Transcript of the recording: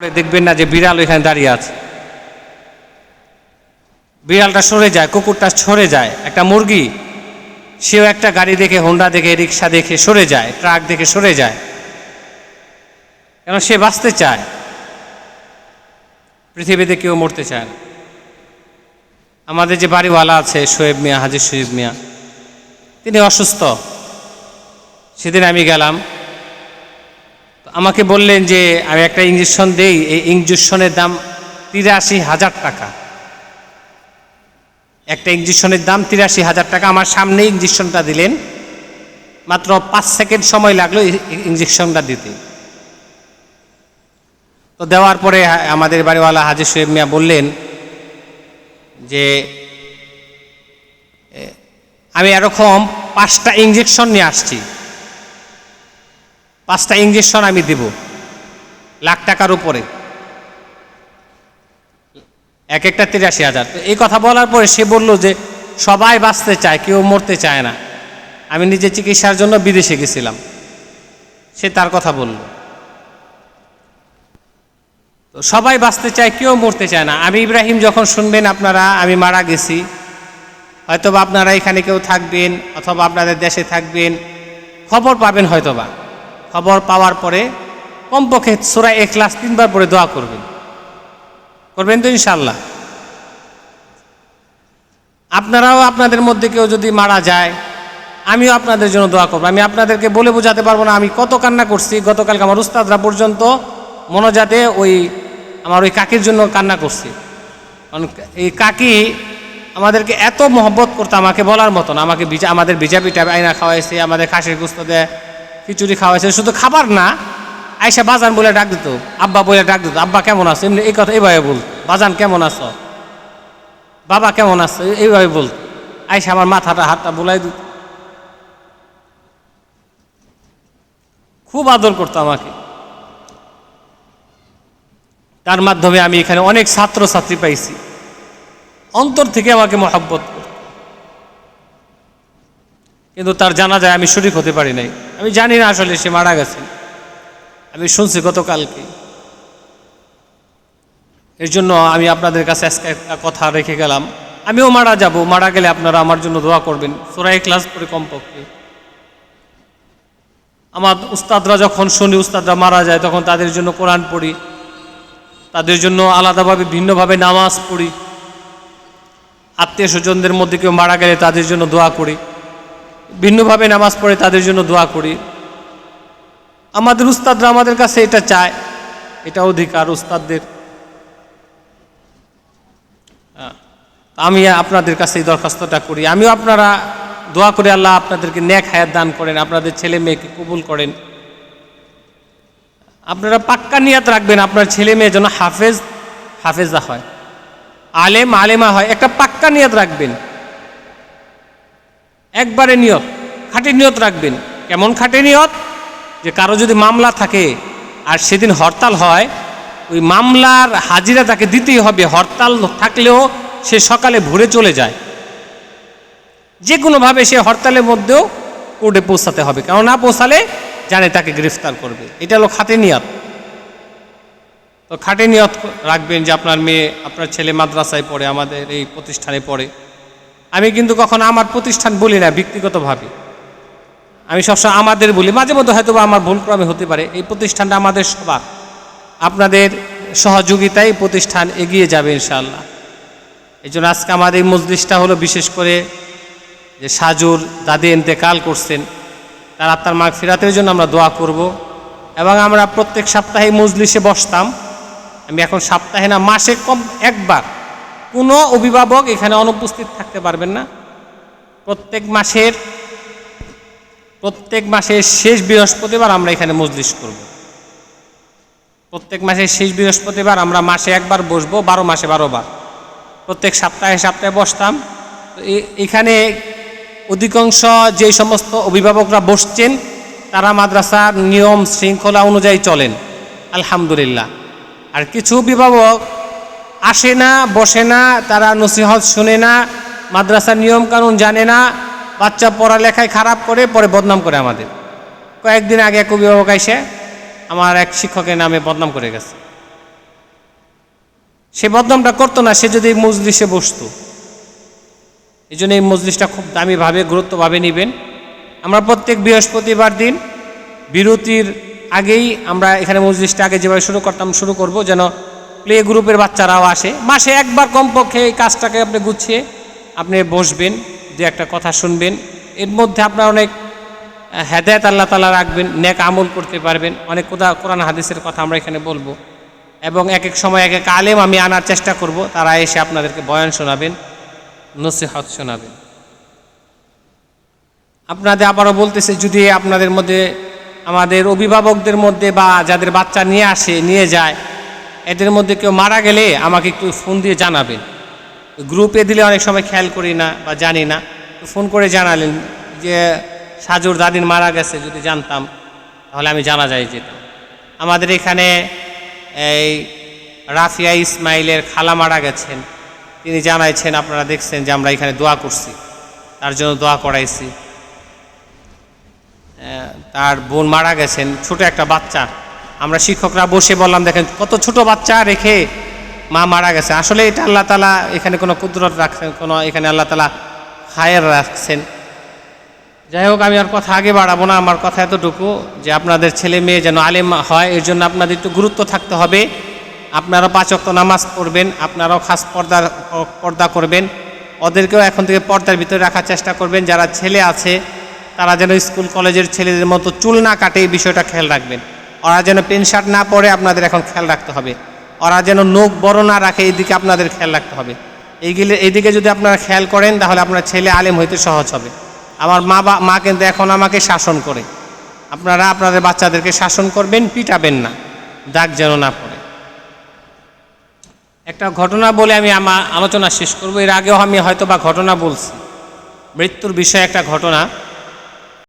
দেখবেন না যে বিড়াল এখানে দাঁড়িয়ে আছে, বিড়ালটা সরে যায়, কুকুরটা সরে যায়, একটা মুরগি সেও একটা গাড়ি দেখে, হোন্ডা দেখে, রিক্সা দেখে সরে যায়, ট্রাক দেখে সরে যায়, কেন সে বাঁচতে চায়। পৃথিবীতে কেউ মরতে চায় না। আমাদের যে বাড়িওয়ালা আছে শোয়েব মিয়া, হাজি শোয়েব মিয়া, তিনি অসুস্থ। সেদিন আমি গেলাম, আমাকে বললেন যে আমি একটা ইঞ্জেকশন দেই, এই ইঞ্জেকশনের দাম ৮৩,০০০ টাকা। একটা ইঞ্জেকশনের দাম ৮৩,০০০ টাকা। আমার সামনে ইঞ্জেকশনটা দিলেন, মাত্র ৫ সেকেন্ড সময় লাগলো ইঞ্জেকশনটা দিতে। তো দেওয়ার পরে আমাদের বাড়িওয়ালা হাজি শোয়েব মিয়া বললেন যে আমি এরকম ৫টা ইঞ্জেকশন নিয়ে আসছি, ৫টা ইঞ্জেকশন আমি দেব, লাখ টাকার উপরে, এক একটা ৮৩,০০০। তো এই কথা বলার পরে সে বলল যে সবাই বাঁচতে চায়, কেউ মরতে চায় না। আমি নিজে চিকিৎসার জন্য বিদেশে গেছিলাম, সে তার কথা বলল। তো সবাই বাঁচতে চায়, কেউ মরতে চায় না। আমি ইব্রাহিম যখন শুনবেন আপনারা আমি মারা গেছি, হয়তোবা আপনারা এখানে কেউ থাকবেন অথবা আপনাদের দেশে থাকবেন, খবর পাবেন, হয়তোবা খবর পাওয়ার পরে কমপক্ষে সূরা ইখলাস ৩বার পরে দোয়া করবেন তো ইনশাআল্লাহ। আপনারাও আপনাদের মধ্যে কেউ যদি মারা যায়, আমিও আপনাদের জন্য দোয়া করবো। আমি আপনাদেরকে বলে বোঝাতে পারবো না আমি কত কান্না করছি। গতকালকে আমার উস্তাদরা পর্যন্ত মনোজাতে আমার ওই কাকির জন্য কান্না করছি। কারণ এই কাকি আমাদেরকে এত মহব্বত করতো, আমাকে বলার মতন। আমাকে আমাদের ভিজা পিঠা আয়না খাওয়াইছে, আমাদের খাসির গোস্ত দেয়, খিচুড়ি খাওয়াইছে। শুধু খাবার না, আয়সা বাজান বলে ডাক দিত, আব্বা বলে ডাক দিত, আব্বা কেমন আছো, এমনি এই কথা এইভাবে বল, বাজান কেমন আছো, বাবা কেমন আছো, এইভাবে বল। আয়সা আমার মাথাটা হাতটা বুলাই দিত, খুব আদর করতো আমাকে। তার মাধ্যমে আমি এখানে অনেক ছাত্র ছাত্রী পাইছি, অন্তর থেকে আমাকে মহব্বত করত। কিন্তু তার জানাজায় আমি শরীক হতে পারি নাই। আমি জানি না আসলে সে মারা গেছে, আমি শুনছি গতকালকে। এর জন্য আমি আপনাদের কাছে আজকে একটা কথা রেখে গেলাম, আমিও মারা যাব, মারা গেলে আপনারা আমার জন্য দোয়া করবেন সূরা ইখলাস করে কমপক্ষে। আমার উস্তাদরা যখন শুনি উস্তাদরা মারা যায়, তখন তাদের জন্য কোরআন পড়ি, তাদের জন্য আলাদাভাবে ভিন্নভাবে নামাজ পড়ি। আত্মীয় স্বজনদের মধ্যে কেউ মারা গেলে তাদের জন্য দোয়া করি, ভিন্নভাবে নামাজ পড়ে তাদের জন্য দোয়া করি। আমাদের উস্তাদরা আমাদের কাছে এটা চায়, এটা অধিকার উস্তাদদের। আমি আপনাদের কাছে এই দরখাস্তটা করি, আমিও আপনারা দোয়া করে আল্লাহ আপনাদেরকে নেক হায়াত দান করেন, আপনাদের ছেলে মেয়েকে কবুল করেন। আপনারা পাক্কা নিয়াত রাখবেন আপনার ছেলে মেয়ে যেন হাফেজা হয়, আলেমা হয়। একটা পাক্কা নিয়ত রাখবেন, একবারে নিয়ত, খাঁটি নিয়ত রাখবেন। কেমন খাঁটি নিয়ত? যে কারো যদি মামলা থাকে আর সেদিন হরতাল হয়, ওই মামলার হাজিরা তাকে দিতেই হবে। হরতাল থাকলেও সে সকালে ভোরে চলে যায়, যে কোনোভাবে সে হরতালের মধ্যেও কোর্টে পৌঁছাতে হবে, কারণ না পৌঁছালে জানে তাকে গ্রেফতার করবে। এটা হলো খাঁটি নিয়ত। তো খাঁটি নিয়ত রাখবেন যে আপনার মেয়ে, আপনার ছেলে মাদ্রাসায় পড়ে, আমাদের এই প্রতিষ্ঠানে পড়ে। আমি কিন্তু কখনো আমার প্রতিষ্ঠান বলি না ব্যক্তিগতভাবে, আমি সবসময় আমাদের বলি। মাঝে মধ্যে হয়তো আমার ভুলক্রমে হতে পারে। এই প্রতিষ্ঠানটা আমাদের সবার, আপনাদের সহযোগিতায় প্রতিষ্ঠান এগিয়ে যাবে ইনশাআল্লাহ। এই জন্য আজকে আমাদের এই মজলিসটা হলো বিশেষ করে যে সাজুর দাদি ইন্তেকাল করছেন, তার আত্মার মাগফিরাতের জন্য আমরা দোয়া করব। এবং আমরা প্রত্যেক সপ্তাহে মজলিসে বসতাম, আমি এখন সপ্তাহে না, মাসে কম একবার। কোনো অভিভাবক এখানে অনুপস্থিত থাকতে পারবেন না। প্রত্যেক মাসের শেষ বৃহস্পতিবার আমরা এখানে মজলিস করব। প্রত্যেক মাসের শেষ বৃহস্পতিবার আমরা মাসে একবার বসবো, 12 মাসে 12 বার। প্রত্যেক সপ্তাহে বসতাম। তো এখানে অধিকাংশ যে সমস্ত অভিভাবকরা বসছেন তারা মাদ্রাসার নিয়ম শৃঙ্খলা অনুযায়ী চলেন, আলহামদুলিল্লাহ। আর কিছু অভিভাবক আসে না, বসে না, তারা নসিহত শুনে না, মাদ্রাসার নিয়ম কানুন জানে না, বাচ্চা পড়ালেখায় খারাপ করে, পরে বদনাম করে আমাদের। কয়েকদিন আগে এক অভিভাবক এসে আমার এক শিক্ষকের নামে বদনাম করে গেছে। সে বদনামটা করতো না, সে যদি এই মজলিসে বসতো। এই জন্য এই মজলিসটা খুব দামিভাবে গুরুত্বভাবে নেবেন। আমরা প্রত্যেক বৃহস্পতিবার দিন বিরতির আগেই আমরা এখানে মজলিসটা আগে যেভাবে শুরু করতাম শুরু করব, যেন প্লে গ্রুপের বাচ্চারাও আসে। মাসে একবার কমপক্ষে এই কাজটাকে আপনি গুছিয়ে আপনি বসবেন, যে একটা কথা শুনবেন, এর মধ্যে আপনার অনেক হেদায়েত আল্লাহ তাআলা রাখবেন, নেক আমল করতে পারবেন। অনেক কোরআন হাদিসের কথা আমরা এখানে বলবো, এবং এক এক সময় এক এক আলেম আমি আনার চেষ্টা করব, তারা এসে আপনাদেরকে বয়ান শোনাবেন, নসিহত শোনাবেন। আপনাদের আবারও বলতেছে, যদি আপনাদের মধ্যে, আমাদের অভিভাবকদের মধ্যে বা যাদের বাচ্চা নিয়ে যায়, এদের মধ্যে কেউ মারা গেলে আমাকে একটু ফোন দিয়ে জানাবেন। গ্রুপে দিলে অনেক সময় খেয়াল করি না বা জানি না, ফোন করে জানালেন যে সাজুর দাদির মারা গেছে, যদি জানতাম তাহলে আমি জানাজায় যেতাম। আমাদের এখানে এই রাফিয়া ইসমাইলের খালা মারা গেছেন, তিনি জানাইছেন, আপনারা দেখছেন যে আমরা এখানে দোয়া করছি, তার জন্য দোয়া করাইছি। তার বোন মারা গেছেন, ছোট একটা বাচ্চা, আমরা শিক্ষকরা বসে বললাম, দেখেন কত ছোট বাচ্চা রেখে মা মারা গেছে। আসলে এটা আল্লাহ তাআলা এখানে কোনো কুদরত রাখছেন, কোনো এখানে আল্লাহ তাআলা খায়ের রাখছেন। যাই হোক, আমি আর কথা আগে বাড়াবো না। আমার কথা এতটুকু যে আপনাদের ছেলে মেয়ে যেন আলেম হয়, এর জন্য আপনাদের একটু গুরুত্ব থাকতে হবে। আপনারাও 5 ওয়াক্ত নামাজ পড়বেন, আপনারাও খাস পর্দা করবেন, ওদেরকেও এখন থেকে পর্দার ভিতরে রাখার চেষ্টা করবেন। যারা ছেলে আছে তারা যেন স্কুল কলেজের ছেলেদের মতো চুল না কাটে, এই বিষয়টা খেয়াল রাখবেন। ওরা যেন প্যান্ট শার্ট না পরে, আপনাদের এখন খেয়াল রাখতে হবে। ওরা যেন নখ বড় না রাখে, এইদিকে আপনাদের খেয়াল রাখতে হবে। এইদিকে যদি আপনারা খেয়াল করেন, তাহলে আপনার ছেলে আলেম হইতে সহজ হবে। আমার মা কিন্তু এখন আমাকে শাসন করে, আপনারা আপনাদের বাচ্চাদেরকে শাসন করবেন, পিটাবেন না, দাগ যেন না পড়ে। একটা ঘটনা বলে আমি আমার আলোচনা শেষ করব। এর আগেও আমি হয়তো বা ঘটনা বলছি, মৃত্যুর বিষয়ে একটা ঘটনা।